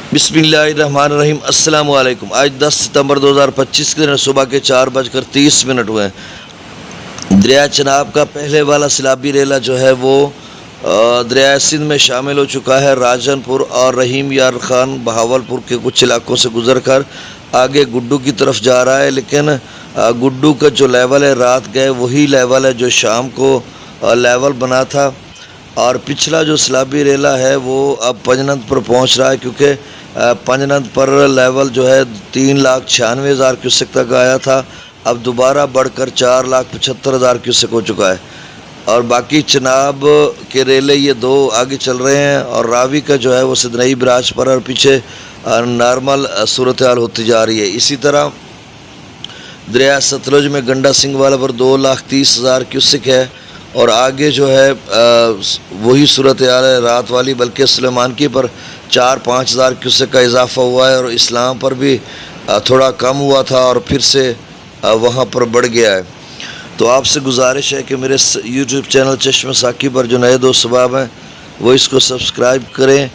बिस्मिल्लाहिर्रहमानिर्रहीम। अस्सलाम वालेकुम। आज 10 सितंबर 2025 के दिन सुबह के 4:30 हुए हैं। दरिया चनाब का पहले वाला सैलाबी रेला जो है वो दरिया सिंध में शामिल हो चुका है। राजनपुर और रहीम यार खान बहावलपुर के कुछ इलाकों से गुजर कर आगे गुड्डू की तरफ जा रहा है, लेकिन गुड्डू का जो लेवल है रात गए वही लेवल है जो शाम को लेवल बना था। और पिछला जो सैलाबी रेला है वो अब पंजनद पर पहुंच रहा है, क्योंकि पंजनद पर लेवल जो है 3,96,000 क्यूसेक तक आया था। अब दोबारा बढ़कर 4,75,000 क्यूसेक हो चुका है। और बाकी चनाब के रेले ये दो आगे चल रहे हैं और रावी का जो है वो सिदनई बराज पर और पीछे नॉर्मल सूरत हाल होती जा रही है। इसी तरह दरिया सतलुज में गंडा सिंह वाला पर 2,30,000 क्यूसेक है और आगे जो है वही सूरत हाल है रात वाली, बल्कि सुलेमान की पर 4-5,000 क्यूसेक का इजाफा हुआ है और इस्लाम पर भी थोड़ा कम हुआ था और फिर से वहाँ पर बढ़ गया है। तो आपसे गुजारिश है कि मेरे यूट्यूब चैनल चश्मे साकी पर जो नए दोस्त सबाब हैं वो इसको सब्सक्राइब करें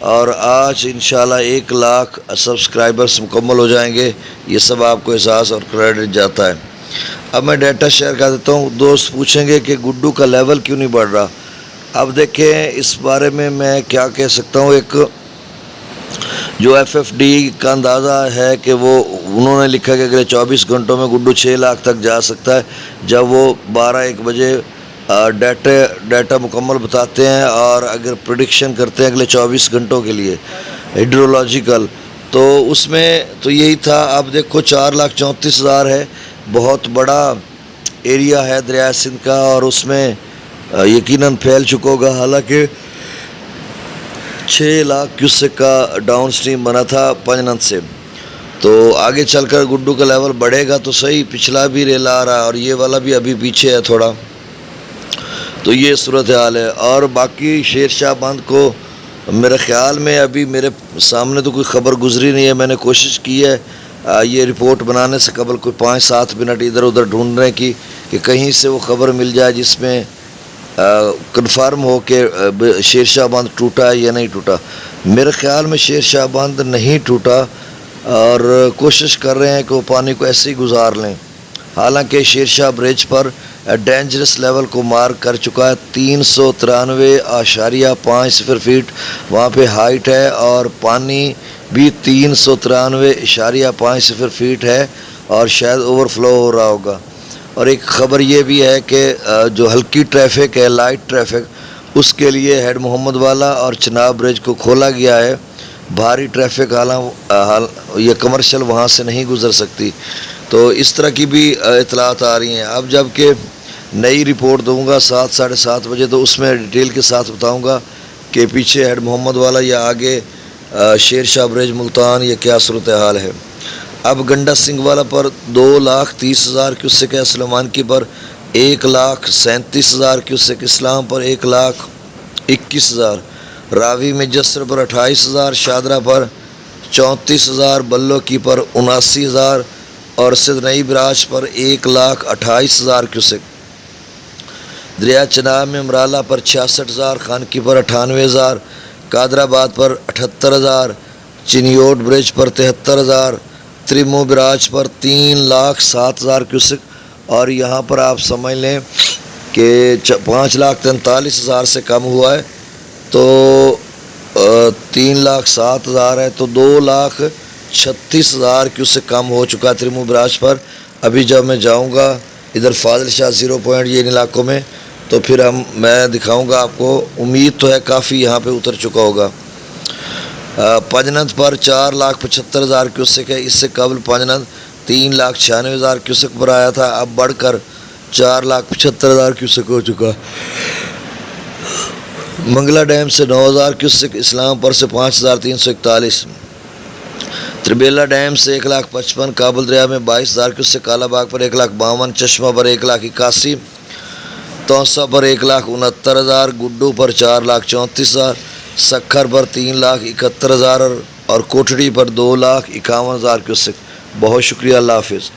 और आज इंशाल्लाह 1 लाख सब्सक्राइबर्स मुकम्मल हो जाएंगे। ये सब आपको एहसास और क्रेडिट जाता है। अब मैं डाटा शेयर कर देता हूँ। दोस्त पूछेंगे कि गुड्डू का लेवल क्यों नहीं बढ़ रहा। अब देखें, इस बारे में मैं क्या कह सकता हूँ। एक जो FFD का अंदाज़ा है कि वो उन्होंने लिखा कि अगले 24 घंटों में गुड्डू 6 लाख तक जा सकता है, जब वो 12-1 बजे डाटा मुकम्मल बताते हैं और अगर प्रेडिक्शन करते हैं अगले 24 घंटों के लिए हाइड्रोलॉजिकल, तो उसमें तो यही था। अब देखो 4,34,000 है, बहुत बड़ा एरिया है दरिया सिंध का और उसमें यकीनन फैल चुका होगा। हालांकि 6 लाख क्यूसेक का डाउन स्ट्रीम बना था पंजनद से, तो आगे चलकर गुड्डू का लेवल बढ़ेगा तो सही। पिछला भी रेला आ रहा है और ये वाला भी अभी पीछे है थोड़ा, तो ये सूरत हाल है। और बाकी शेर शाह बंद को मेरे ख़्याल में अभी मेरे सामने तो कोई ख़बर गुजरी नहीं है। मैंने कोशिश की है ये रिपोर्ट बनाने से कबल कोई 5-7 मिनट इधर उधर ढूंढने की कि कहीं से वो ख़बर मिल जाए जिसमें कन्फर्म हो कि शेर शाह बंद टूटा है या नहीं टूटा। मेरे ख़्याल में शेर शाह बंद नहीं टूटा और कोशिश कर रहे हैं कि वो पानी को ऐसे ही गुजार लें। हालांकि शेर शाह ब्रिज पर डेंजरस लेवल को मार कर चुका है। 393.50 फीट वहाँ पे हाइट है और पानी भी 393.50 फीट है और शायद ओवरफ्लो हो रहा होगा। और एक ख़बर ये भी है कि जो हल्की ट्रैफिक है, लाइट ट्रैफिक, उसके लिए हेड मोहम्मद वाला और चनाब ब्रिज को खोला गया है। भारी ट्रैफिक ये कमर्शियल वहाँ से नहीं गुज़र सकती। तो इस तरह की भी इतलात आ रही हैं। अब जबकि नई रिपोर्ट दूंगा 7-7:30 बजे, तो उसमें डिटेल के साथ बताऊंगा कि पीछे हेड मोहम्मद वाला या आगे शेर शाह ब्रिज मुल्तान ये क्या सूरत हाल है। अब गंडा सिंह वाला पर 2,30,000 क्यूसेक है, सुलेमान की पर 1,37,000 क्यूसेक, इस्लाम पर 1,21,000, रावी में जसर पर 28,000, शादरा पर 34,000, बल्लो की पर 79,000 और सिदनई बराज पर 1,28,000 क्यूसेक। दरिया चनाब में मराला पर 66,000, खानकी पर 98,000, कादराबाद पर 78,000, चिनियोट ब्रिज पर 73,000, त्रिमो बराज पर 3,07,000 क्यूसेक। और यहाँ पर आप समझ लें कि 5,43,000 से कम हुआ है, तो 3,07,000 है, तो 2,36,000 क्यूसेक कम हो चुका है त्रिमो बराज पर। अभी जब मैं जाऊँगा इधर फाजिल शाह 0 पॉइंट ये इन इलाकों में, तो फिर मैं दिखाऊंगा आपको। उम्मीद तो है काफ़ी यहाँ पे उतर चुका होगा। पंजनद पर 4,75,000 क्यूसेक है। इससे कबल पंजनद 3,96,000 क्यूसेक पर आया था, अब बढ़कर 4,75,000 क्यूसेक हो चुका। मंगला डैम से 9,000 क्यूसेक, इस्लाम पर से 5,341, त्रिबेला डैम से 1,55,000, काबुल दरिया में 22,000 क्यूसेक, कालाबाग पर 1,52,000, चश्मा पर 1,81,000, तौसा पर 1,69,000, गुड्डू पर 4,34,000, सखर पर 3,71,000 और कोठड़ी पर 2,51,000 क्यूसेक। बहुत शुक्रिया, अल्लाह हाफिज़।